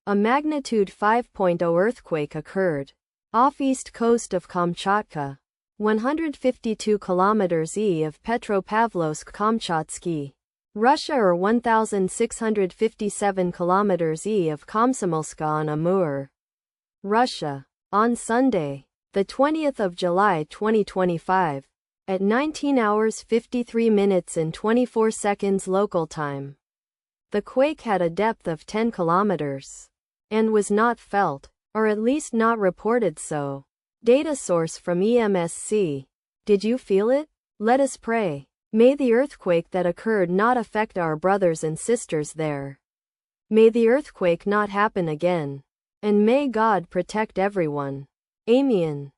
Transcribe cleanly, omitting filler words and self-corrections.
A magnitude 5.0 earthquake occurred off east coast of Kamchatka, 152 kilometers east of Petropavlovsk-Kamchatsky, Russia, or 1,657 kilometers east of Komsomolsk-on-Amur, Russia. On Sunday, the 20th of July 2025, at 19 hours 53 minutes and 24 seconds local time. The quake had a depth of 10 kilometers and was not felt, or at least not reported so. Data source from EMSC. Did you feel it? Let us pray. May the earthquake that occurred not affect our brothers and sisters there. May the earthquake not happen again. And may God protect everyone. Amen.